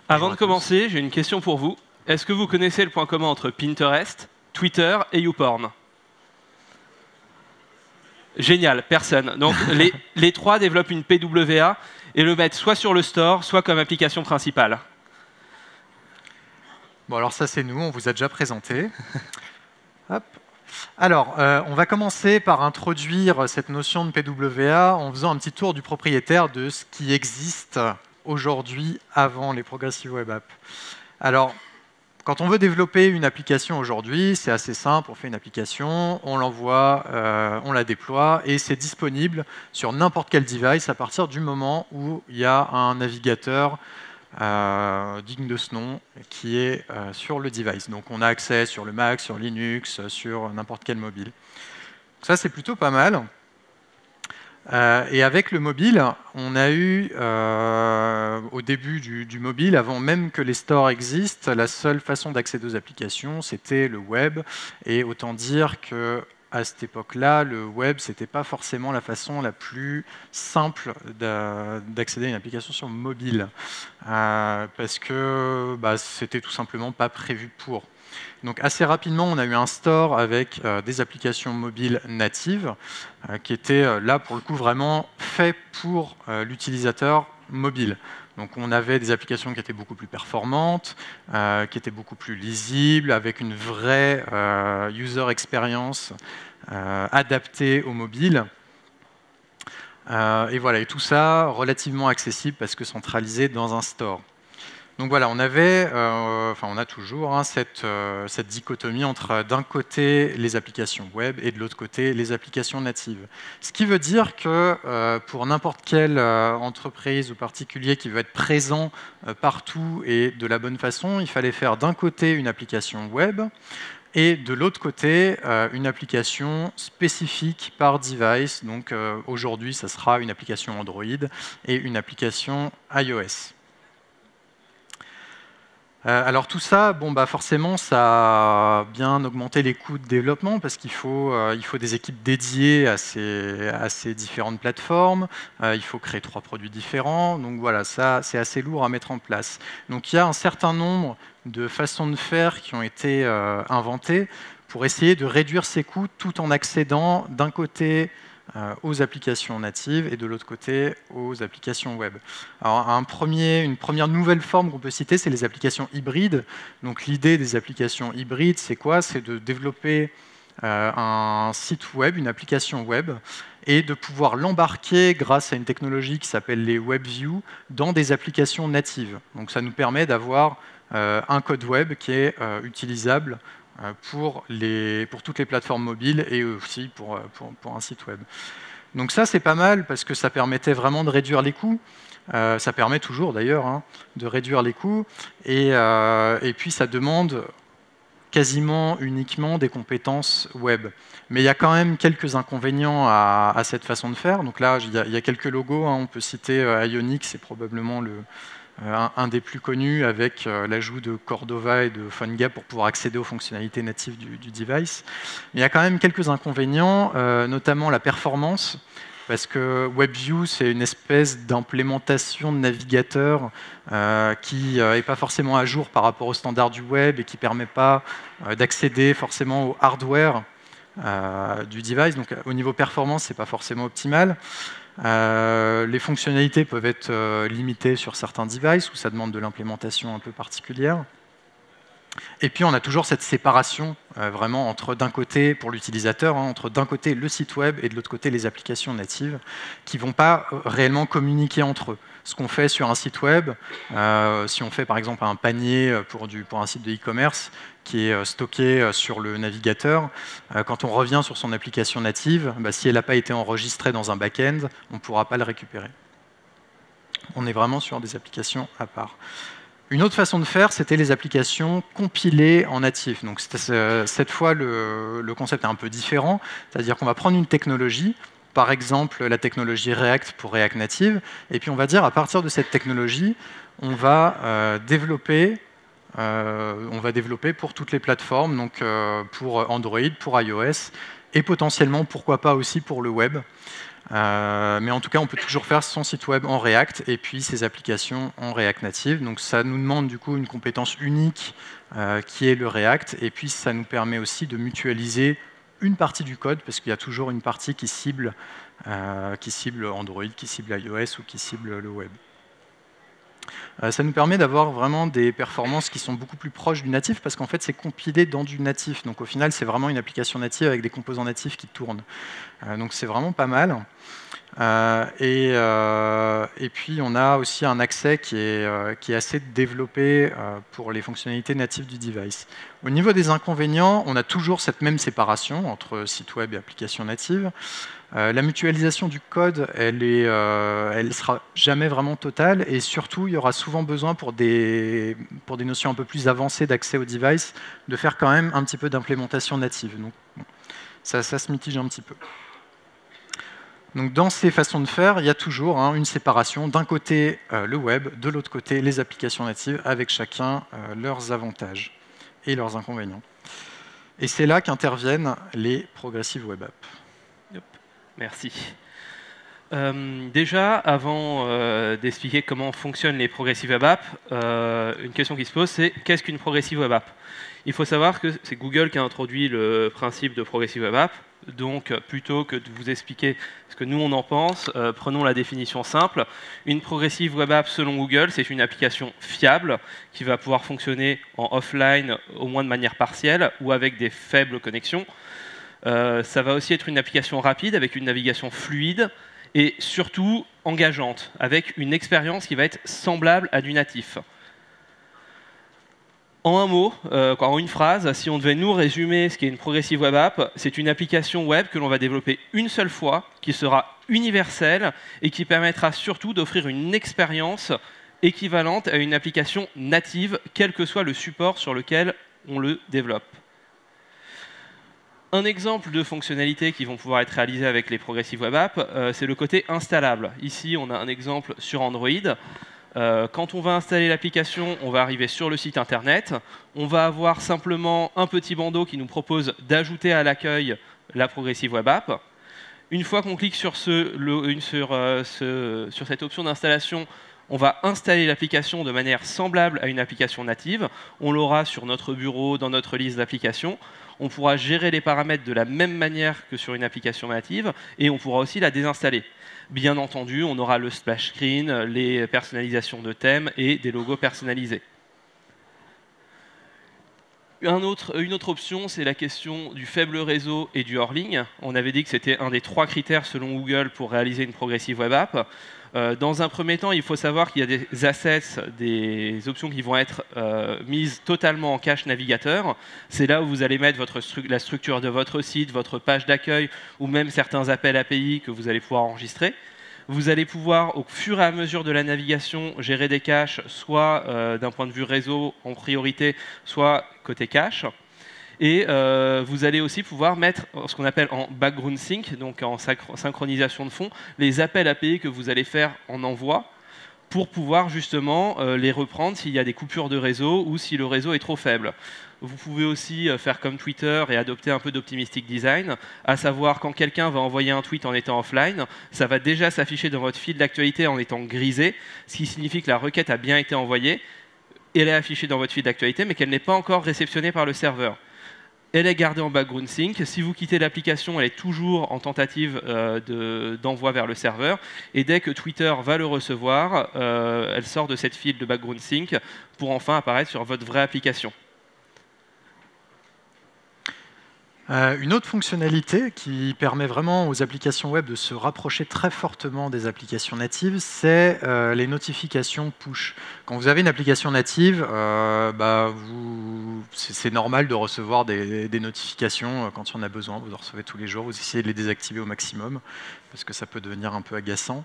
Avant de commencer, j'ai une question pour vous. Est-ce que vous connaissez le point commun entre Pinterest, Twitter et YouPorn? Génial, personne. Donc les trois développent une PWA et le mettent soit sur le store, soit comme application principale. Bon, alors ça c'est nous, on vous a déjà présenté. Hop. Alors, on va commencer par introduire cette notion de PWA en faisant un petit tour du propriétaire de ce qui existe aujourd'hui avant les Progressive Web Apps. Alors, quand on veut développer une application aujourd'hui, c'est assez simple, on fait une application, on l'envoie, on la déploie, et c'est disponible sur n'importe quel device à partir du moment où il y a un navigateur digne de ce nom qui est sur le device. Donc on a accès sur le Mac, sur Linux, sur n'importe quel mobile. Donc ça, c'est plutôt pas mal. Et avec le mobile, on a eu, au début du mobile, avant même que les stores existent, la seule façon d'accéder aux applications, c'était le web. Et autant dire que à cette époque-là, le web, ce n'était pas forcément la façon la plus simple d'accéder à une application sur mobile. Parce que c'était tout simplement pas prévu pour. Donc assez rapidement, on a eu un store avec des applications mobiles natives qui étaient là pour le coup vraiment fait pour l'utilisateur mobile. Donc on avait des applications qui étaient beaucoup plus performantes, qui étaient beaucoup plus lisibles, avec une vraie user experience adaptée au mobile. Et voilà, et tout ça relativement accessible parce que centralisé dans un store. Donc voilà, on avait, on a toujours cette dichotomie entre d'un côté les applications web et de l'autre côté les applications natives. Ce qui veut dire que pour n'importe quelle entreprise ou particulier qui veut être présent partout et de la bonne façon, il fallait faire d'un côté une application web et de l'autre côté une application spécifique par device. Donc aujourd'hui, ça sera une application Android et une application iOS. Alors tout ça, forcément, ça a bien augmenté les coûts de développement parce qu'il faut des équipes dédiées à ces différentes plateformes. Il faut créer 3 produits différents. Donc voilà, ça c'est assez lourd à mettre en place. Donc il y a un certain nombre de façons de faire qui ont été inventées pour essayer de réduire ces coûts tout en accédant d'un côté aux applications natives et de l'autre côté aux applications web. Alors, une première nouvelle forme qu'on peut citer, c'est les applications hybrides. Donc l'idée des applications hybrides, c'est quoi? C'est de développer un site web, une application web, et de pouvoir l'embarquer grâce à une technologie qui s'appelle les WebView dans des applications natives. Donc ça nous permet d'avoir un code web qui est utilisable pour toutes les plateformes mobiles et aussi pour un site web. Donc ça, c'est pas mal parce que ça permettait vraiment de réduire les coûts. Ça permet toujours d'ailleurs de réduire les coûts. Et puis ça demande quasiment uniquement des compétences web. Mais il y a quand même quelques inconvénients à cette façon de faire. Donc là, il y a quelques logos. On peut citer Ionic, c'est probablement un des plus connus, avec l'ajout de Cordova et de PhoneGap pour pouvoir accéder aux fonctionnalités natives du device. Mais il y a quand même quelques inconvénients, notamment la performance, parce que WebView, c'est une espèce d'implémentation de navigateur qui n'est pas forcément à jour par rapport aux standards du web et qui ne permet pas d'accéder forcément au hardware du device. Donc au niveau performance, ce n'est pas forcément optimal. Les fonctionnalités peuvent être limitées sur certains devices où ça demande de l'implémentation un peu particulière. Et puis on a toujours cette séparation vraiment entre d'un côté, pour l'utilisateur, entre d'un côté le site web et de l'autre côté les applications natives qui ne vont pas réellement communiquer entre eux. Ce qu'on fait sur un site web, si on fait par exemple un panier pour un site de e-commerce qui est stocké sur le navigateur, quand on revient sur son application native, si elle n'a pas été enregistrée dans un back-end, on ne pourra pas le récupérer. On est vraiment sur des applications à part. Une autre façon de faire, c'était les applications compilées en natif. Donc cette fois, le concept est un peu différent, c'est-à-dire qu'on va prendre une technologie, par exemple la technologie React pour React Native, et puis on va dire à partir de cette technologie, on va développer pour toutes les plateformes, donc pour Android, pour iOS, et potentiellement, pourquoi pas aussi pour le web. Mais en tout cas, on peut toujours faire son site web en React et puis ses applications en React Native. Donc ça nous demande du coup une compétence unique qui est le React. Et puis ça nous permet aussi de mutualiser une partie du code, parce qu'il y a toujours une partie qui cible Android, qui cible iOS ou qui cible le web. Ça nous permet d'avoir vraiment des performances qui sont beaucoup plus proches du natif, parce qu'en fait, c'est compilé dans du natif. Donc au final, c'est vraiment une application native avec des composants natifs qui tournent. Donc c'est vraiment pas mal. Et puis, on a aussi un accès qui est assez développé pour les fonctionnalités natives du device. Au niveau des inconvénients, on a toujours cette même séparation entre site web et application native. La mutualisation du code, elle sera jamais vraiment totale, et surtout, il y aura souvent besoin pour des notions un peu plus avancées d'accès au device, de faire quand même un petit peu d'implémentation native. Donc, bon, ça se mitige un petit peu. Donc, dans ces façons de faire, il y a toujours une séparation. D'un côté, le web, de l'autre côté, les applications natives, avec chacun leurs avantages et leurs inconvénients. Et c'est là qu'interviennent les Progressive Web Apps. Yep. Merci. Déjà, avant d'expliquer comment fonctionnent les Progressive Web Apps, une question qui se pose, c'est qu'est-ce qu'une Progressive Web App? Il faut savoir que c'est Google qui a introduit le principe de Progressive Web App. Donc, plutôt que de vous expliquer ce que nous on en pense, prenons la définition simple. Une Progressive Web App, selon Google, c'est une application fiable qui va pouvoir fonctionner en offline, au moins de manière partielle, ou avec des faibles connexions. Ça va aussi être une application rapide, avec une navigation fluide, et surtout engageante, avec une expérience qui va être semblable à du natif. En un mot, en une phrase, si on devait nous résumer ce qu'est une Progressive Web App, c'est une application web que l'on va développer une seule fois, qui sera universelle et qui permettra surtout d'offrir une expérience équivalente à une application native, quel que soit le support sur lequel on le développe. Un exemple de fonctionnalités qui vont pouvoir être réalisées avec les Progressive Web Apps, c'est le côté installable. Ici, on a un exemple sur Android. Quand on va installer l'application, on va arriver sur le site internet. On va avoir simplement un petit bandeau qui nous propose d'ajouter à l'accueil la Progressive Web App. Une fois qu'on clique sur cette option d'installation, on va installer l'application de manière semblable à une application native. On l'aura sur notre bureau, dans notre liste d'applications. On pourra gérer les paramètres de la même manière que sur une application native, et on pourra aussi la désinstaller. Bien entendu, on aura le splash screen, les personnalisations de thèmes et des logos personnalisés. Une autre option, c'est la question du faible réseau et du hors-ligne. On avait dit que c'était un des 3 critères selon Google pour réaliser une Progressive Web App. Dans un premier temps, il faut savoir qu'il y a des assets, des options qui vont être mises totalement en cache navigateur. C'est là où vous allez mettre la structure de votre site, votre page d'accueil ou même certains appels API que vous allez pouvoir enregistrer. Vous allez pouvoir, au fur et à mesure de la navigation, gérer des caches, soit d'un point de vue réseau en priorité, soit côté cache. Et vous allez aussi pouvoir mettre ce qu'on appelle en background sync, donc en synchronisation de fond, les appels API que vous allez faire en envoi pour pouvoir justement les reprendre s'il y a des coupures de réseau ou si le réseau est trop faible. Vous pouvez aussi faire comme Twitter et adopter un peu d'optimistic design, à savoir quand quelqu'un va envoyer un tweet en étant offline, ça va déjà s'afficher dans votre fil d'actualité en étant grisé, ce qui signifie que la requête a bien été envoyée, elle est affichée dans votre fil d'actualité, mais qu'elle n'est pas encore réceptionnée par le serveur. Elle est gardée en background sync. Si vous quittez l'application, elle est toujours en tentative d'envoi vers le serveur. Et dès que Twitter va le recevoir, elle sort de cette file de background sync pour enfin apparaître sur votre vraie application. Une autre fonctionnalité qui permet vraiment aux applications web de se rapprocher très fortement des applications natives, c'est les notifications push. Quand vous avez une application native, c'est normal de recevoir des notifications quand il y en a besoin. Vous en recevez tous les jours, vous essayez de les désactiver au maximum, parce que ça peut devenir un peu agaçant.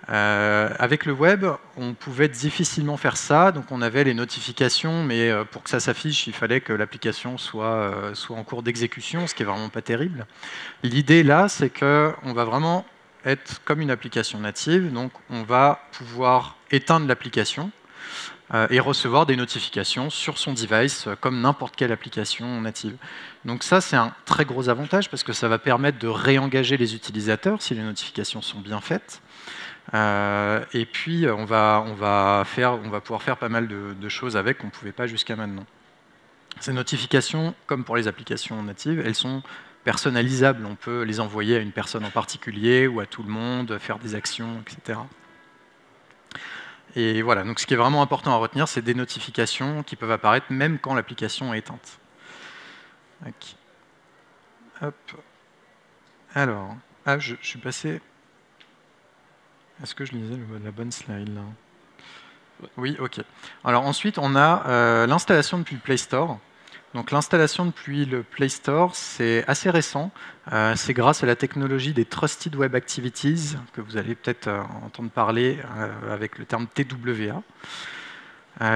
Avec le web, on pouvait difficilement faire ça, donc on avait les notifications, mais pour que ça s'affiche, il fallait que l'application soit en cours d'exécution, ce qui est vraiment pas terrible. L'idée là, c'est qu'on va vraiment être comme une application native, donc on va pouvoir éteindre l'application, et recevoir des notifications sur son device comme n'importe quelle application native. Donc ça, c'est un très gros avantage parce que ça va permettre de réengager les utilisateurs si les notifications sont bien faites. Et puis, on va pouvoir faire pas mal de choses avec qu'on ne pouvait pas jusqu'à maintenant. Ces notifications, comme pour les applications natives, elles sont personnalisables. On peut les envoyer à une personne en particulier ou à tout le monde, faire des actions, etc. Et voilà, donc ce qui est vraiment important à retenir, c'est des notifications qui peuvent apparaître même quand l'application est éteinte. Okay. Hop. Alors, je suis passé... Est-ce que je lisais la bonne slide là? Oui, ok. Alors ensuite, on a l'installation depuis le Play Store. Donc l'installation depuis le Play Store, c'est assez récent. C'est grâce à la technologie des Trusted Web Activities, que vous allez peut-être entendre parler avec le terme TWA.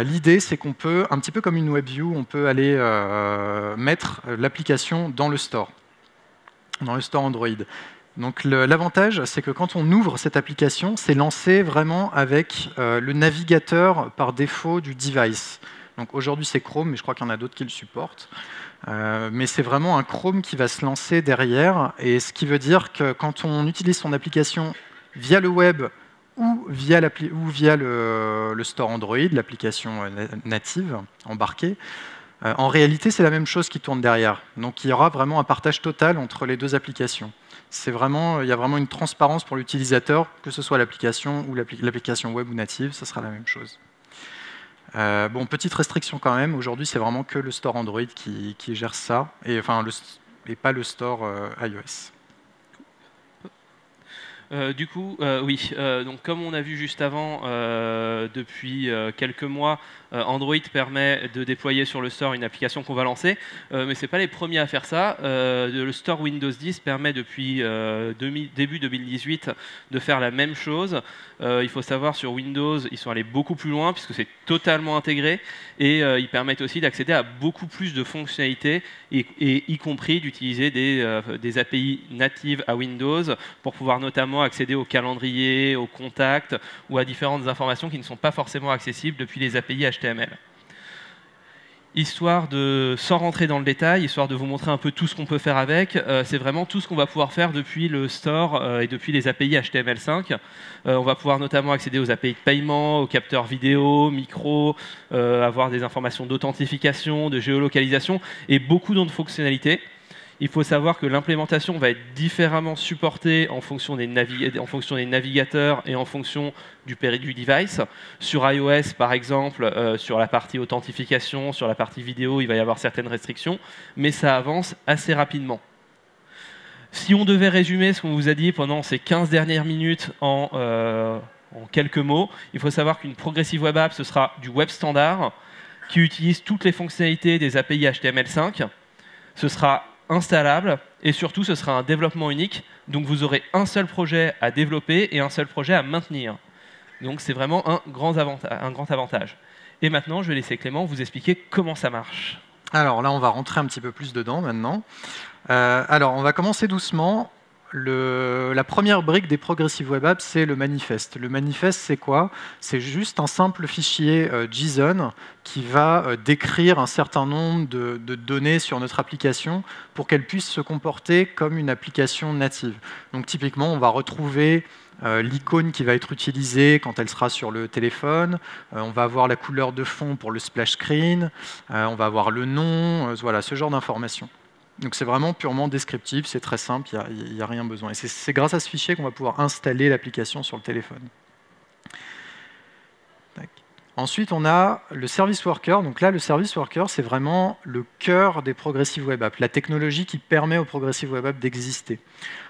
L'idée, c'est qu'on peut, un petit peu comme une WebView, on peut aller mettre l'application dans le store Android. Donc l'avantage, c'est que quand on ouvre cette application, c'est lancé vraiment avec le navigateur par défaut du device. Donc aujourd'hui c'est Chrome, mais je crois qu'il y en a d'autres qui le supportent. Mais c'est vraiment un Chrome qui va se lancer derrière, et ce qui veut dire que quand on utilise son application via le web ou via le store Android, l'application native embarquée, en réalité c'est la même chose qui tourne derrière. Donc il y aura vraiment un partage total entre les deux applications. Il y a vraiment une transparence pour l'utilisateur, que ce soit l'application ou l'application web ou native, ça sera la même chose. Bon, petite restriction quand même, aujourd'hui c'est vraiment que le store Android qui gère ça, et pas le store iOS. Du coup, oui, donc comme on a vu juste avant, depuis quelques mois, Android permet de déployer sur le store une application qu'on va lancer, mais ce n'est pas les premiers à faire ça. Le store Windows 10 permet depuis début 2018 de faire la même chose. Il faut savoir, sur Windows, ils sont allés beaucoup plus loin puisque c'est totalement intégré, et ils permettent aussi d'accéder à beaucoup plus de fonctionnalités, et y compris d'utiliser des API natives à Windows pour pouvoir notamment accéder au calendrier, aux contacts ou à différentes informations qui ne sont pas forcément accessibles depuis les API HTML. Histoire de, sans rentrer dans le détail, histoire de vous montrer un peu tout ce qu'on peut faire avec, c'est vraiment tout ce qu'on va pouvoir faire depuis le store et depuis les API HTML5. On va pouvoir notamment accéder aux API de paiement, aux capteurs vidéo, micro, avoir des informations d'authentification, de géolocalisation et beaucoup d'autres fonctionnalités. Il faut savoir que l'implémentation va être différemment supportée en fonction des navigateurs et en fonction du device. Sur iOS, par exemple, sur la partie authentification, sur la partie vidéo, il va y avoir certaines restrictions, mais ça avance assez rapidement. Si on devait résumer ce qu'on vous a dit pendant ces 15 dernières minutes en quelques mots, il faut savoir qu'une Progressive Web App, ce sera du web standard qui utilise toutes les fonctionnalités des API HTML5. Ce sera installable, et surtout ce sera un développement unique, donc vous aurez un seul projet à développer et un seul projet à maintenir. Donc c'est vraiment un grand avantage. Et maintenant, je vais laisser Clément vous expliquer comment ça marche. Alors là, on va rentrer un petit peu plus dedans maintenant. Alors, on va commencer doucement. La première brique des Progressive Web Apps, c'est le manifeste. Le manifeste, c'est quoi? C'est juste un simple fichier JSON qui va décrire un certain nombre de données sur notre application pour qu'elle puisse se comporter comme une application native. Donc typiquement, on va retrouver l'icône qui va être utilisée quand elle sera sur le téléphone, on va avoir la couleur de fond pour le splash screen, on va avoir le nom, voilà, ce genre d'informations. Donc c'est vraiment purement descriptif, c'est très simple, il n'y a rien besoin. Et c'est grâce à ce fichier qu'on va pouvoir installer l'application sur le téléphone. Tac. Ensuite, on a le Service Worker. Donc là, le Service Worker, c'est vraiment le cœur des Progressive Web Apps, la technologie qui permet aux Progressive Web Apps d'exister.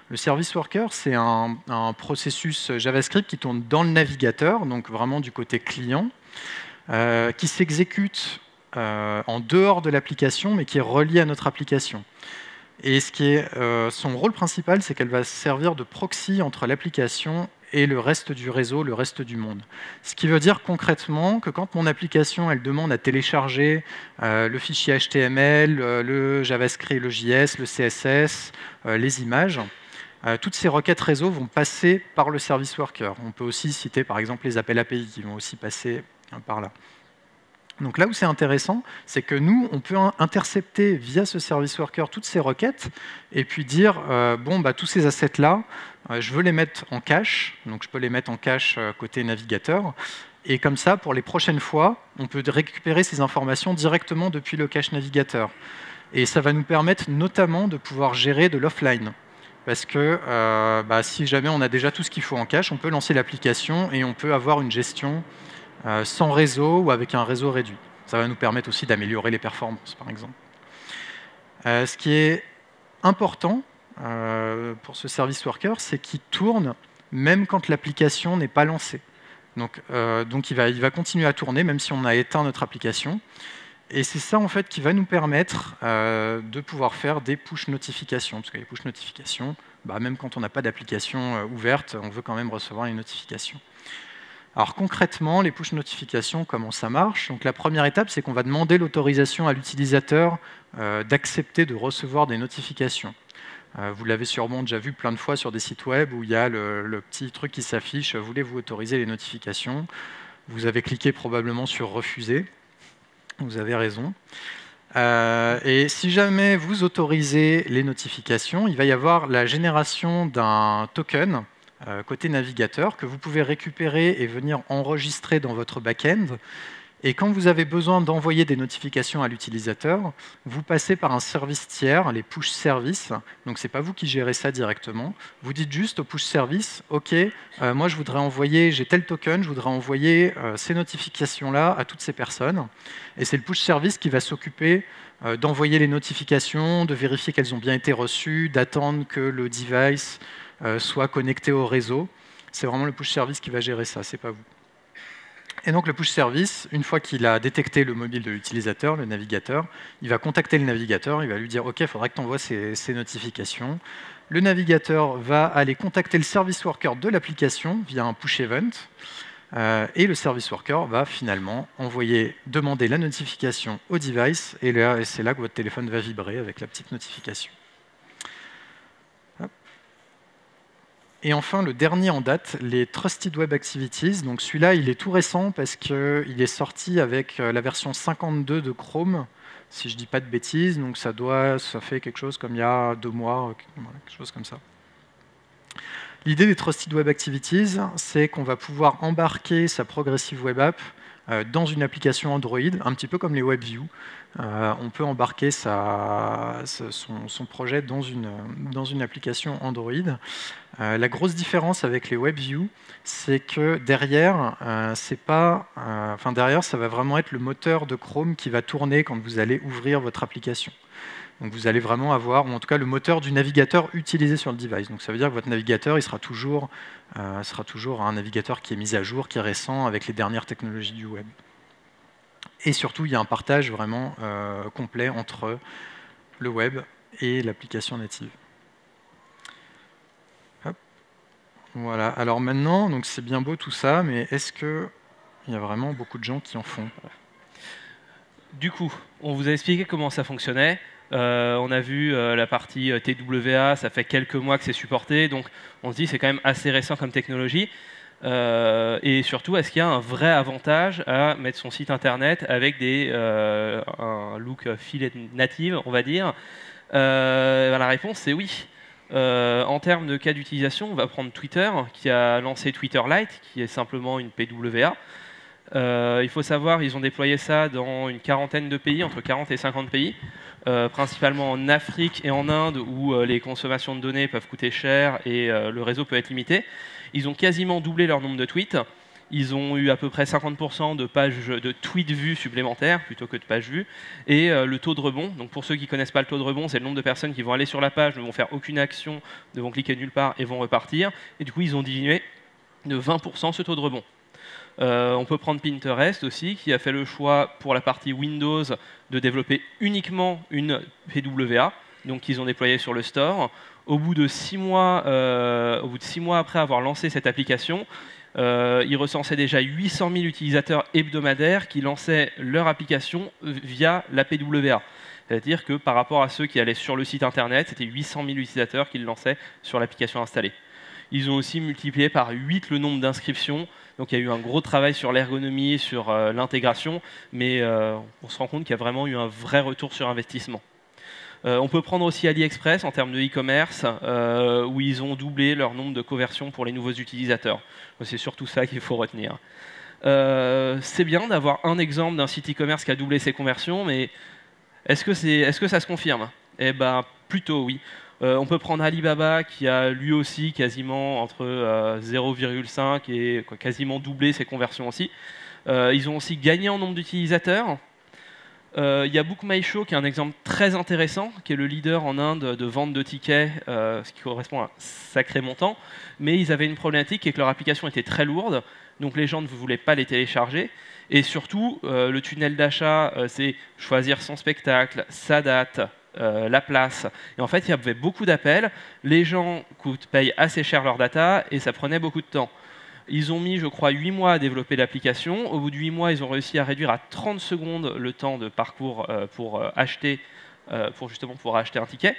Le Service Worker, c'est un processus JavaScript qui tourne dans le navigateur, donc vraiment du côté client, qui s'exécute en dehors de l'application, mais qui est relié à notre application. Et son rôle principal, c'est qu'elle va servir de proxy entre l'application et le reste du réseau, le reste du monde. Ce qui veut dire concrètement que quand mon application elle demande à télécharger le fichier HTML, le JavaScript, le JS, le CSS, les images, toutes ces requêtes réseau vont passer par le Service Worker. On peut aussi citer par exemple les appels API qui vont aussi passer par là. Donc là où c'est intéressant, c'est que nous, on peut intercepter via ce service worker toutes ces requêtes et puis dire, bon, bah, tous ces assets-là, je veux les mettre en cache, donc je peux les mettre en cache côté navigateur, et comme ça, pour les prochaines fois, on peut récupérer ces informations directement depuis le cache navigateur. Et ça va nous permettre notamment de pouvoir gérer de l'offline. Parce que si jamais on a déjà tout ce qu'il faut en cache, on peut lancer l'application et on peut avoir une gestion sans réseau ou avec un réseau réduit. Ça va nous permettre aussi d'améliorer les performances, par exemple. Ce qui est important pour ce service worker, c'est qu'il tourne même quand l'application n'est pas lancée. Donc il va continuer à tourner même si on a éteint notre application. Et c'est ça en fait qui va nous permettre de pouvoir faire des push notifications. Parce que les push notifications, même quand on n'a pas d'application ouverte, on veut quand même recevoir les notifications. Alors concrètement, les push notifications, comment ça marche? Donc la première étape, c'est qu'on va demander l'autorisation à l'utilisateur d'accepter de recevoir des notifications. Vous l'avez sûrement déjà vu plein de fois sur des sites web où il y a le petit truc qui s'affiche « Voulez-vous autoriser les notifications ?» Vous avez cliqué probablement sur « Refuser ». Vous avez raison. Et si jamais vous autorisez les notifications, il va y avoir la génération d'un token côté navigateur que vous pouvez récupérer et venir enregistrer dans votre back-end. Et quand vous avez besoin d'envoyer des notifications à l'utilisateur, vous passez par un service tiers, les push services. Donc ce n'est pas vous qui gérez ça directement. Vous dites juste au push service, OK, moi je voudrais envoyer, j'ai tel token, je voudrais envoyer ces notifications-là à toutes ces personnes. Et c'est le push service qui va s'occuper d'envoyer les notifications, de vérifier qu'elles ont bien été reçues, d'attendre que le device soit connecté au réseau. C'est vraiment le push service qui va gérer ça, c'est pas vous. Et donc le push service, une fois qu'il a détecté le mobile de l'utilisateur, le navigateur, il va contacter le navigateur, il va lui dire « Ok, il faudra que tu envoies ces notifications ». Le navigateur va aller contacter le service worker de l'application via un push event, et le service worker va finalement demander la notification au device, et c'est là que votre téléphone va vibrer avec la petite notification. Et enfin, le dernier en date, les Trusted Web Activities. Donc celui-là, il est tout récent parce qu'il est sorti avec la version 52 de Chrome, si je ne dis pas de bêtises. Donc ça fait quelque chose comme il y a 2 mois, quelque chose comme ça. L'idée des Trusted Web Activities, c'est qu'on va pouvoir embarquer sa Progressive Web App dans une application Android, un petit peu comme les WebView. On peut embarquer son projet dans une application Android. La grosse différence avec les WebView, c'est que derrière, derrière, ça va vraiment être le moteur de Chrome qui va tourner quand vous allez ouvrir votre application. Donc vous allez vraiment avoir, ou en tout cas le moteur du navigateur utilisé sur le device. Donc ça veut dire que votre navigateur, il sera toujours un navigateur qui est mis à jour, qui est récent, avec les dernières technologies du web. Et surtout, il y a un partage vraiment complet entre le web et l'application native. Hop. Voilà. Alors maintenant, donc c'est bien beau tout ça, mais est-ce qu'il y a vraiment beaucoup de gens qui en font? Du coup, on vous a expliqué comment ça fonctionnait. On a vu la partie TWA, ça fait quelques mois que c'est supporté, donc on se dit c'est quand même assez récent comme technologie. Et surtout, est-ce qu'il y a un vrai avantage à mettre son site internet avec un look filet native, on va dire? La réponse c'est oui. En termes de cas d'utilisation, on va prendre Twitter, qui a lancé Twitter Lite, qui est simplement une PWA. Il faut savoir, ils ont déployé ça dans une quarantaine de pays, entre 40 et 50 pays, principalement en Afrique et en Inde, où les consommations de données peuvent coûter cher et le réseau peut être limité. Ils ont quasiment doublé leur nombre de tweets. Ils ont eu à peu près 50% de tweets vus supplémentaires plutôt que de pages vues. Et le taux de rebond, donc pour ceux qui ne connaissent pas le taux de rebond, c'est le nombre de personnes qui vont aller sur la page, ne vont faire aucune action, ne vont cliquer nulle part et vont repartir. Et du coup, ils ont diminué de 20% ce taux de rebond. On peut prendre Pinterest aussi, qui a fait le choix pour la partie Windows de développer uniquement une PWA, donc qu'ils ont déployé sur le store. Au bout de 6 mois après avoir lancé cette application, ils recensaient déjà 800 000 utilisateurs hebdomadaires qui lançaient leur application via la PWA. C'est-à-dire que par rapport à ceux qui allaient sur le site internet, c'était 800 000 utilisateurs qui le lançaient sur l'application installée. Ils ont aussi multiplié par 8 le nombre d'inscriptions. Donc il y a eu un gros travail sur l'ergonomie, sur l'intégration, mais on se rend compte qu'il y a vraiment eu un vrai retour sur investissement. On peut prendre aussi AliExpress en termes de e-commerce, où ils ont doublé leur nombre de conversions pour les nouveaux utilisateurs. C'est surtout ça qu'il faut retenir. C'est bien d'avoir un exemple d'un site e-commerce qui a doublé ses conversions, mais est-ce que ça se confirme? Eh ben, plutôt oui. On peut prendre Alibaba qui a lui aussi quasiment entre 0,5 et quasiment doublé ses conversions aussi. Ils ont aussi gagné en nombre d'utilisateurs. Il y a BookMyShow qui est un exemple très intéressant, qui est le leader en Inde de vente de tickets, ce qui correspond à un sacré montant. Mais ils avaient une problématique qui est que leur application était très lourde, donc les gens ne voulaient pas les télécharger. Et surtout, le tunnel d'achat, c'est choisir son spectacle, sa date, la place. Et en fait, il y avait beaucoup d'appels. Les gens payent assez cher leur data et ça prenait beaucoup de temps. Ils ont mis, je crois, 8 mois à développer l'application. Au bout de 8 mois, ils ont réussi à réduire à 30 secondes le temps de parcours pour acheter un ticket.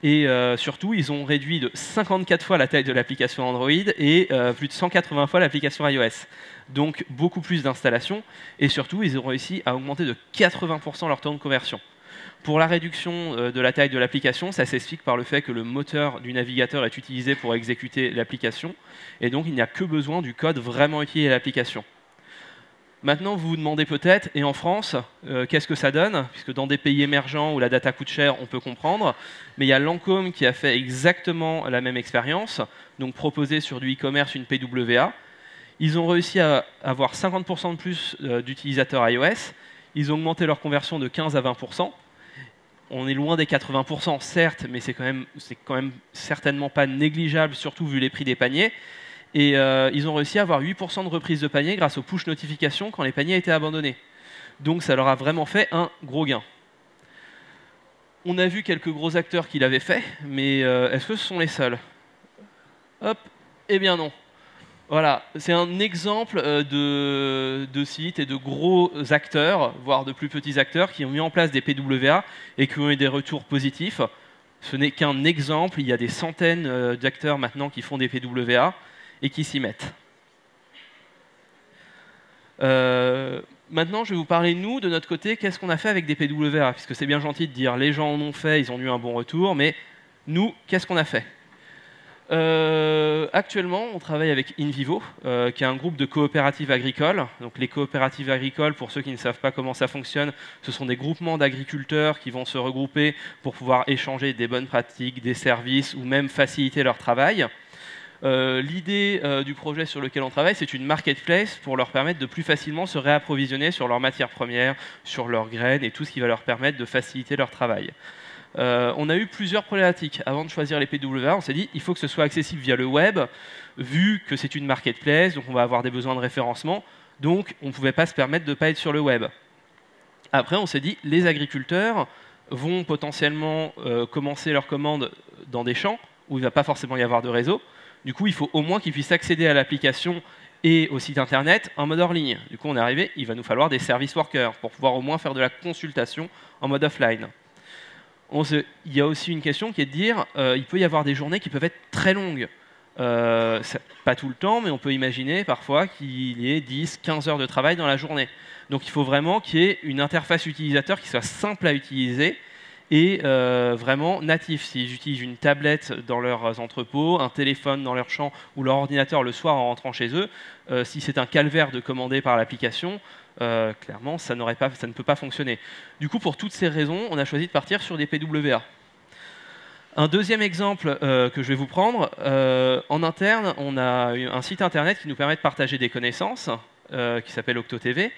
Et surtout, ils ont réduit de 54 fois la taille de l'application Android et plus de 180 fois l'application iOS. Donc beaucoup plus d'installations. Et surtout, ils ont réussi à augmenter de 80% leur temps de conversion. Pour la réduction de la taille de l'application, ça s'explique par le fait que le moteur du navigateur est utilisé pour exécuter l'application, et donc il n'y a que besoin du code vraiment utile à l'application. Maintenant, vous vous demandez peut-être, et en France, qu'est-ce que ça donne? Puisque dans des pays émergents où la data coûte cher, on peut comprendre, mais il y a Lancôme qui a fait exactement la même expérience, donc proposé sur du e-commerce une PWA. Ils ont réussi à avoir 50% de plus d'utilisateurs iOS, ils ont augmenté leur conversion de 15 à 20%. On est loin des 80%, certes, mais c'est quand même certainement pas négligeable, surtout vu les prix des paniers. Et ils ont réussi à avoir 8% de reprise de panier grâce aux push notifications quand les paniers étaient abandonnés. Donc ça leur a vraiment fait un gros gain. On a vu quelques gros acteurs qui l'avaient fait, mais est-ce que ce sont les seuls? Hop, eh bien non. Voilà, c'est un exemple de sites et de gros acteurs, voire de plus petits acteurs, qui ont mis en place des PWA et qui ont eu des retours positifs. Ce n'est qu'un exemple, il y a des centaines d'acteurs maintenant qui font des PWA et qui s'y mettent. Maintenant, je vais vous parler, nous, de notre côté, qu'est-ce qu'on a fait avec des PWA, puisque c'est bien gentil de dire les gens en ont fait, ils ont eu un bon retour, mais nous, qu'est-ce qu'on a fait? Actuellement, on travaille avec InVivo, qui est un groupe de coopératives agricoles. Donc, les coopératives agricoles, pour ceux qui ne savent pas comment ça fonctionne, ce sont des groupements d'agriculteurs qui vont se regrouper pour pouvoir échanger des bonnes pratiques, des services ou même faciliter leur travail. L'idée du projet sur lequel on travaille, c'est une marketplace pour leur permettre de plus facilement se réapprovisionner sur leurs matières premières, sur leurs graines et tout ce qui va leur permettre de faciliter leur travail. On a eu plusieurs problématiques. Avant de choisir les PWA, on s'est dit il faut que ce soit accessible via le web, vu que c'est une marketplace, donc on va avoir des besoins de référencement, donc on ne pouvait pas se permettre de ne pas être sur le web. Après, on s'est dit les agriculteurs vont potentiellement commencer leurs commandes dans des champs où il ne va pas forcément y avoir de réseau. Du coup, il faut au moins qu'ils puissent accéder à l'application et au site internet en mode hors ligne. Du coup, on est arrivé, il va nous falloir des service workers pour pouvoir au moins faire de la consultation en mode offline. Il y a aussi une question qui est de dire il peut y avoir des journées qui peuvent être très longues. Pas tout le temps, mais on peut imaginer parfois qu'il y ait 10-15 heures de travail dans la journée. Donc il faut vraiment qu'il y ait une interface utilisateur qui soit simple à utiliser et vraiment natif. S'ils utilisent une tablette dans leurs entrepôts, un téléphone dans leur champ ou leur ordinateur le soir en rentrant chez eux, si c'est un calvaire de commander par l'application, clairement, ça ne peut pas fonctionner. Du coup, pour toutes ces raisons, on a choisi de partir sur des PWA. Un deuxième exemple que je vais vous prendre, en interne, on a un site internet qui nous permet de partager des connaissances, qui s'appelle OctoTV,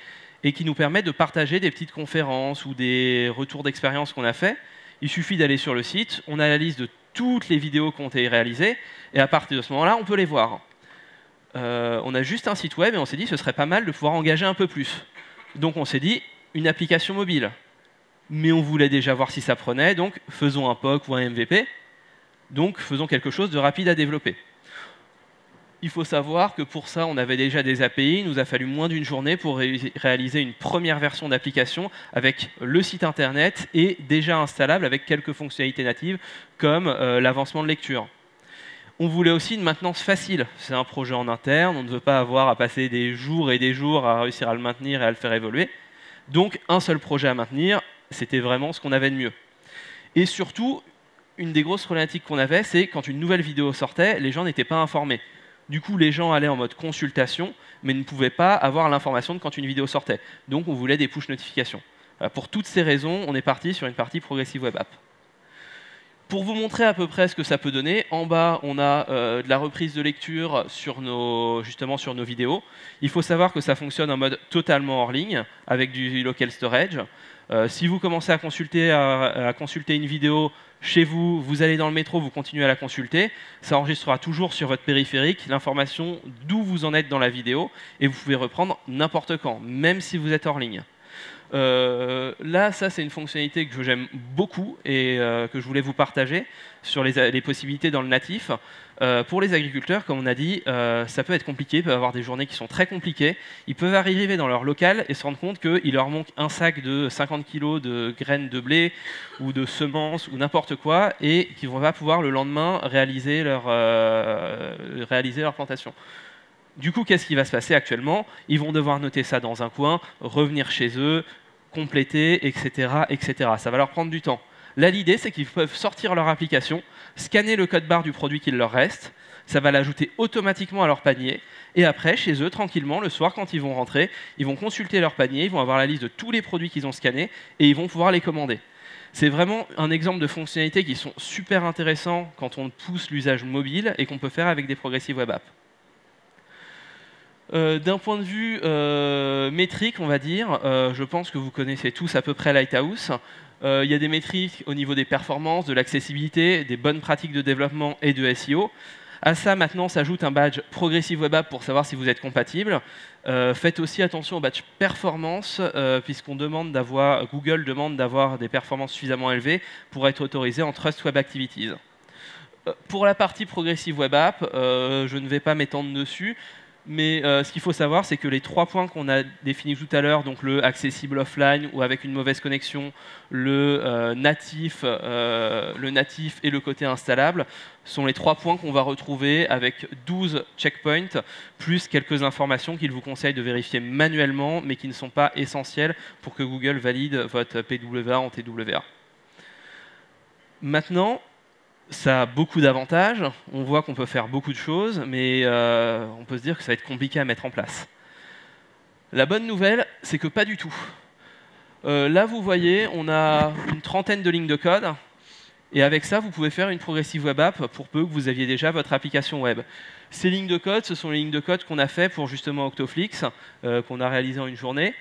et qui nous permet de partager des petites conférences ou des retours d'expérience qu'on a fait. Il suffit d'aller sur le site, on a la liste de toutes les vidéos qui ont été réalisées, et à partir de ce moment-là, on peut les voir. On a juste un site web et on s'est dit que ce serait pas mal de pouvoir engager un peu plus. Donc on s'est dit une application mobile. Mais on voulait déjà voir si ça prenait, donc faisons un POC ou un MVP. Donc faisons quelque chose de rapide à développer. Il faut savoir que pour ça, on avait déjà des API. Il nous a fallu moins d'une journée pour réaliser une première version d'application avec le site internet et déjà installable avec quelques fonctionnalités natives comme l'avancement de lecture. On voulait aussi une maintenance facile. C'est un projet en interne, on ne veut pas avoir à passer des jours et des jours à réussir à le maintenir et à le faire évoluer. Donc un seul projet à maintenir, c'était vraiment ce qu'on avait de mieux. Et surtout, une des grosses problématiques qu'on avait, c'est quand une nouvelle vidéo sortait, les gens n'étaient pas informés. Du coup, les gens allaient en mode consultation, mais ne pouvaient pas avoir l'information de quand une vidéo sortait. Donc on voulait des push notifications. Pour toutes ces raisons, on est parti sur une partie Progressive Web App. Pour vous montrer à peu près ce que ça peut donner, en bas, on a de la reprise de lecture justement sur nos vidéos. Il faut savoir que ça fonctionne en mode totalement hors ligne, avec du local storage. Si vous commencez à consulter une vidéo chez vous, vous allez dans le métro, vous continuez à la consulter, ça enregistrera toujours sur votre périphérique l'information d'où vous en êtes dans la vidéo, et vous pouvez reprendre n'importe quand, même si vous êtes hors ligne. Là, ça c'est une fonctionnalité que j'aime beaucoup et que je voulais vous partager sur les possibilités dans le natif. Pour les agriculteurs, comme on a dit, ça peut être compliqué, ils peuvent avoir des journées qui sont très compliquées. Ils peuvent arriver dans leur local et se rendre compte qu'il leur manque un sac de 50 kg de graines de blé ou de semences ou n'importe quoi et qu'ils ne vont pas pouvoir le lendemain réaliser leur plantation. Du coup, qu'est-ce qui va se passer actuellement? Ils vont devoir noter ça dans un coin, revenir chez eux, compléter, etc., etc. Ça va leur prendre du temps. Là, l'idée, c'est qu'ils peuvent sortir leur application, scanner le code barre du produit qu'il leur reste, ça va l'ajouter automatiquement à leur panier, et après, chez eux, tranquillement, le soir, quand ils vont rentrer, ils vont consulter leur panier, ils vont avoir la liste de tous les produits qu'ils ont scannés, et ils vont pouvoir les commander. C'est vraiment un exemple de fonctionnalités qui sont super intéressants quand on pousse l'usage mobile et qu'on peut faire avec des Progressive Web Apps. D'un point de vue métrique, on va dire, je pense que vous connaissez tous à peu près Lighthouse. Il y a des métriques au niveau des performances, de l'accessibilité, des bonnes pratiques de développement et de SEO. À ça, maintenant, s'ajoute un badge Progressive Web App pour savoir si vous êtes compatible. Faites aussi attention au badge performance, puisqu'on demande Google demande d'avoir des performances suffisamment élevées pour être autorisé en Trust Web Activities. Pour la partie Progressive Web App, je ne vais pas m'étendre dessus. Mais ce qu'il faut savoir, c'est que les 3 points qu'on a définis tout à l'heure, donc le accessible offline ou avec une mauvaise connexion, le natif et le côté installable, sont les 3 points qu'on va retrouver avec 12 checkpoints, plus quelques informations qu'il vous conseille de vérifier manuellement, mais qui ne sont pas essentielles pour que Google valide votre PWA en TWA. Maintenant, ça a beaucoup d'avantages, on voit qu'on peut faire beaucoup de choses, mais on peut se dire que ça va être compliqué à mettre en place. La bonne nouvelle, c'est que pas du tout. Là, vous voyez, on a une trentaine de lignes de code, et avec ça, vous pouvez faire une Progressive Web App pour peu que vous aviez déjà votre application web. Ces lignes de code, ce sont les lignes de code qu'on a fait pour justement Octoflix, qu'on a réalisé en une journée.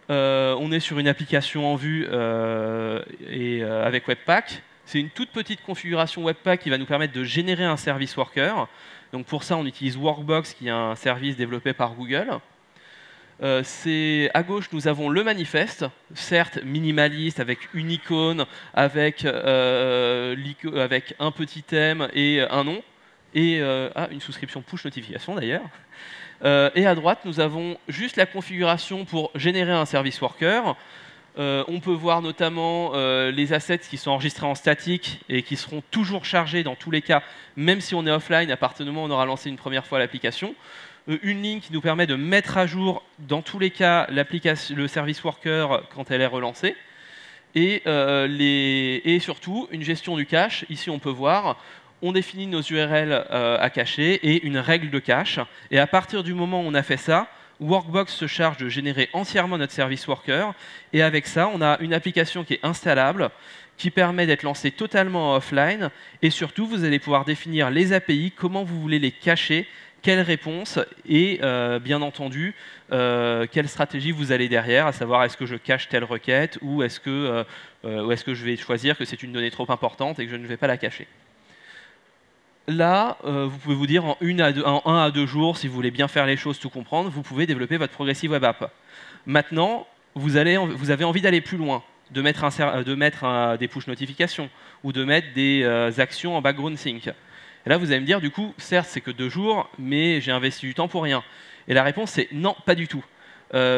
On est sur une application en vue avec Webpack. C'est une toute petite configuration Webpack qui va nous permettre de générer un service worker. Donc pour ça, on utilise Workbox, qui est un service développé par Google. À gauche, nous avons le manifeste, certes minimaliste, avec une icône, avec un petit thème et un nom, et une souscription push notification d'ailleurs. Et à droite, nous avons juste la configuration pour générer un service worker. On peut voir notamment les assets qui sont enregistrés en statique et qui seront toujours chargés dans tous les cas, même si on est offline, à partir du moment où on aura lancé une première fois l'application. Une ligne qui nous permet de mettre à jour, dans tous les cas, le service worker quand elle est relancée. Et surtout, une gestion du cache. Ici, on peut voir, on définit nos URL à cacher et une règle de cache. Et à partir du moment où on a fait ça, Workbox se charge de générer entièrement notre service worker, et avec ça, on a une application qui est installable, qui permet d'être lancée totalement offline, et surtout, vous allez pouvoir définir les API, comment vous voulez les cacher, quelles réponses, et bien entendu, quelle stratégie vous allez derrière, à savoir est-ce que je cache telle requête, ou est-ce que je vais choisir que c'est une donnée trop importante et que je ne vais pas la cacher. Là, vous pouvez vous dire en 1 à 2 jours, si vous voulez bien faire les choses, tout comprendre, vous pouvez développer votre Progressive Web App. Maintenant, vous avez envie d'aller plus loin, de mettre des push notifications ou de mettre des actions en background sync. Et là, vous allez me dire, du coup, certes, c'est que 2 jours, mais j'ai investi du temps pour rien. Et la réponse, c'est non, pas du tout.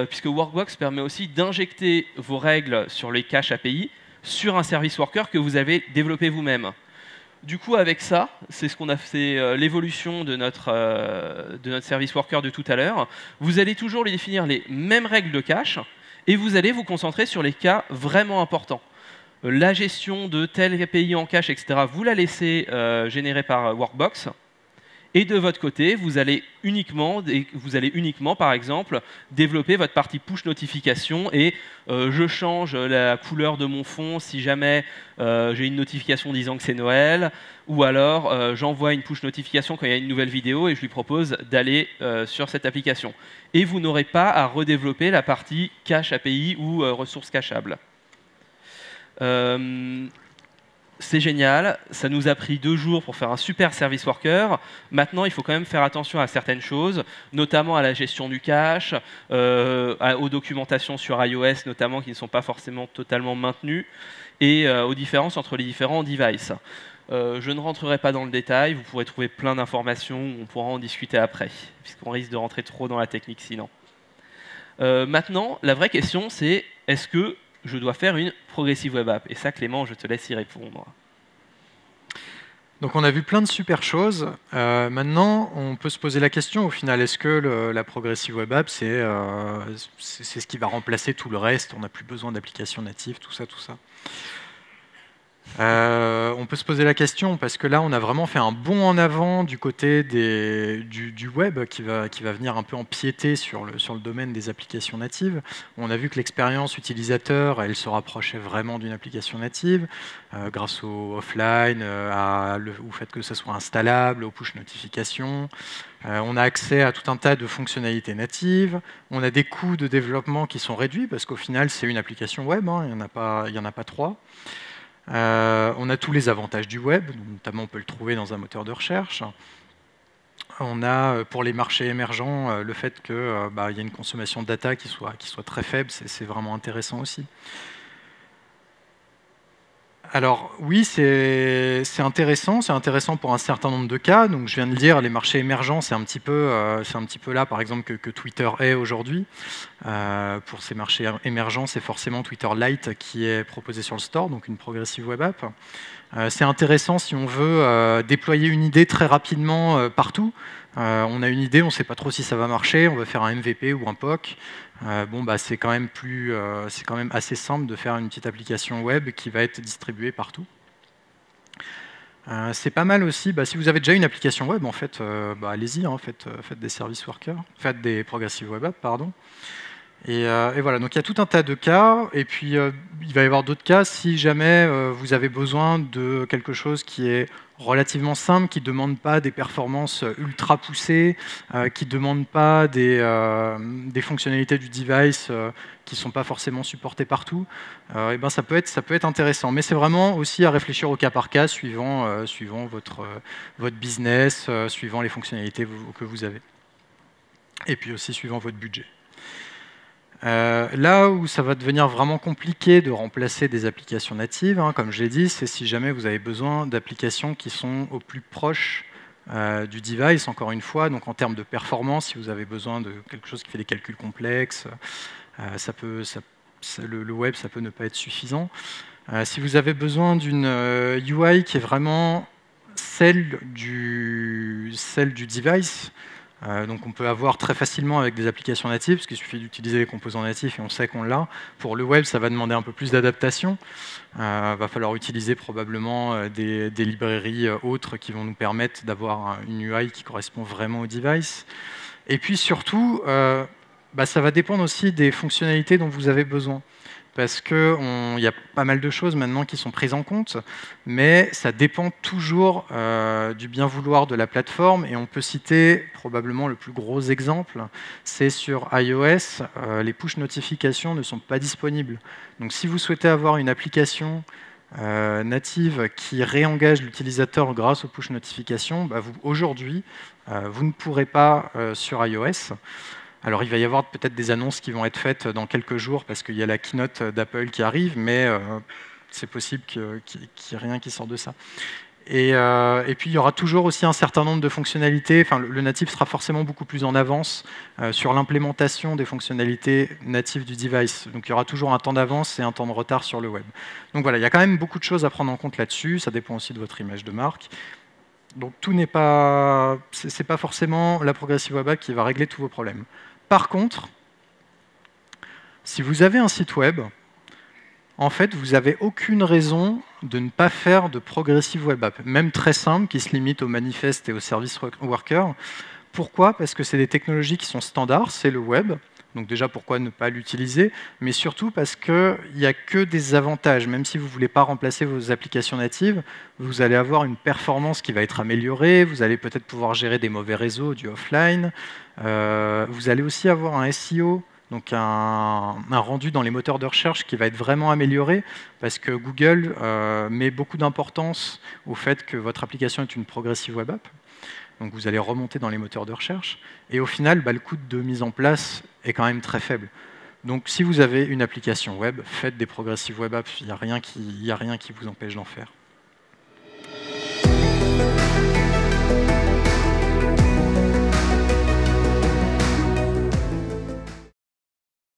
Puisque Workbox permet aussi d'injecter vos règles sur les caches API sur un service worker que vous avez développé vous-même. Du coup, avec ça, c'est ce qu'on a fait, l'évolution de notre service worker de tout à l'heure. Vous allez toujours lui définir les mêmes règles de cache et vous allez vous concentrer sur les cas vraiment importants. La gestion de tel API en cache, etc., vous la laissez générer par Workbox. Et de votre côté, vous allez uniquement, par exemple, développer votre partie push notification et je change la couleur de mon fond si jamais j'ai une notification disant que c'est Noël, ou alors j'envoie une push notification quand il y a une nouvelle vidéo et je lui propose d'aller sur cette application. Et vous n'aurez pas à redévelopper la partie cache API ou ressources cachables. C'est génial, ça nous a pris 2 jours pour faire un super service worker. Maintenant, il faut quand même faire attention à certaines choses, notamment à la gestion du cache, aux documentations sur iOS notamment qui ne sont pas forcément totalement maintenues, et aux différences entre les différents devices. Je ne rentrerai pas dans le détail, vous pourrez trouver plein d'informations, on pourra en discuter après, puisqu'on risque de rentrer trop dans la technique sinon. Maintenant, la vraie question c'est, est-ce que je dois faire une progressive web app? Et ça, Clément, je te laisse y répondre. Donc on a vu plein de super choses. Maintenant, on peut se poser la question, au final, est-ce que la progressive web app, c'est ce qui va remplacer tout le reste? On n'a plus besoin d'applications natives, tout ça, tout ça. On peut se poser la question parce que là on a vraiment fait un bond en avant du côté du web qui va venir un peu empiéter sur le domaine des applications natives. On a vu que l'expérience utilisateur elle se rapprochait vraiment d'une application native grâce au offline, au fait que ça soit installable, aux push notifications. On a accès à tout un tas de fonctionnalités natives. On a des coûts de développement qui sont réduits parce qu'au final c'est une application web, hein, il n'y en a pas 3. On a tous les avantages du web, notamment on peut le trouver dans un moteur de recherche. On a pour les marchés émergents le fait qu'il y a une consommation de data qui soit très faible, c'est vraiment intéressant aussi. Alors oui, c'est intéressant pour un certain nombre de cas. Donc je viens de le dire, les marchés émergents, c'est un petit peu là, par exemple, que Twitter est aujourd'hui. Pour ces marchés émergents, c'est forcément Twitter Lite qui est proposé sur le store, donc une progressive web app. C'est intéressant si on veut déployer une idée très rapidement partout. On a une idée, on ne sait pas trop si ça va marcher, on va faire un MVP ou un POC. C'est quand même assez simple de faire une petite application web qui va être distribuée partout. C'est pas mal aussi, si vous avez déjà une application web, en fait, allez-y, hein, faites des service workers, faites des progressive web apps, pardon. Et voilà, donc il y a tout un tas de cas, et puis il va y avoir d'autres cas si jamais vous avez besoin de quelque chose qui est relativement simple, qui ne demande pas des performances ultra poussées, qui ne demande pas des fonctionnalités du device qui ne sont pas forcément supportées partout, ça peut être intéressant. Mais c'est vraiment aussi à réfléchir au cas par cas, suivant votre business, suivant les fonctionnalités que vous avez. Et puis aussi suivant votre budget. Là où ça va devenir vraiment compliqué de remplacer des applications natives, hein, comme je l'ai dit, c'est si jamais vous avez besoin d'applications qui sont au plus proche du device, encore une fois, donc en termes de performance, si vous avez besoin de quelque chose qui fait des calculs complexes, le web, ça peut ne pas être suffisant. Si vous avez besoin d'une UI qui est vraiment celle du device, donc on peut avoir très facilement avec des applications natives, parce qu'il suffit d'utiliser les composants natifs et on sait qu'on l'a. Pour le web, ça va demander un peu plus d'adaptation. Va falloir utiliser probablement des librairies autres qui vont nous permettre d'avoir une UI qui correspond vraiment au device. Et puis surtout, ça va dépendre aussi des fonctionnalités dont vous avez besoin. Parce qu'il y a pas mal de choses maintenant qui sont prises en compte, mais ça dépend toujours du bien vouloir de la plateforme, et on peut citer probablement le plus gros exemple, c'est sur iOS, les push notifications ne sont pas disponibles. Donc si vous souhaitez avoir une application native qui réengage l'utilisateur grâce aux push notifications, aujourd'hui, vous ne pourrez pas sur iOS. Alors il va y avoir peut-être des annonces qui vont être faites dans quelques jours parce qu'il y a la keynote d'Apple qui arrive, mais c'est possible qu'il n'y ait rien qui sorte de ça. Et puis, il y aura toujours aussi un certain nombre de fonctionnalités. Enfin, le natif sera forcément beaucoup plus en avance sur l'implémentation des fonctionnalités natives du device. Donc, il y aura toujours un temps d'avance et un temps de retard sur le web. Donc voilà, il y a quand même beaucoup de choses à prendre en compte là-dessus. Ça dépend aussi de votre image de marque. Donc, tout n'est pas... c'est pas forcément la Progressive Web App qui va régler tous vos problèmes. Par contre, si vous avez un site web, en fait, vous n'avez aucune raison de ne pas faire de Progressive Web App, même très simple, qui se limite au manifeste et au service worker. Pourquoi? Parce que c'est des technologies qui sont standards, c'est le web. Donc déjà, pourquoi ne pas l'utiliser? Mais surtout parce qu'il n'y a que des avantages. Même si vous ne voulez pas remplacer vos applications natives, vous allez avoir une performance qui va être améliorée, vous allez peut-être pouvoir gérer des mauvais réseaux, du offline. Vous allez aussi avoir un SEO, donc un rendu dans les moteurs de recherche qui va être vraiment amélioré, parce que Google met beaucoup d'importance au fait que votre application est une Progressive Web App. Donc vous allez remonter dans les moteurs de recherche. Et au final, le coût de mise en place est quand même très faible. Donc si vous avez une application web, faites des Progressive Web Apps, il n'y a rien qui vous empêche d'en faire.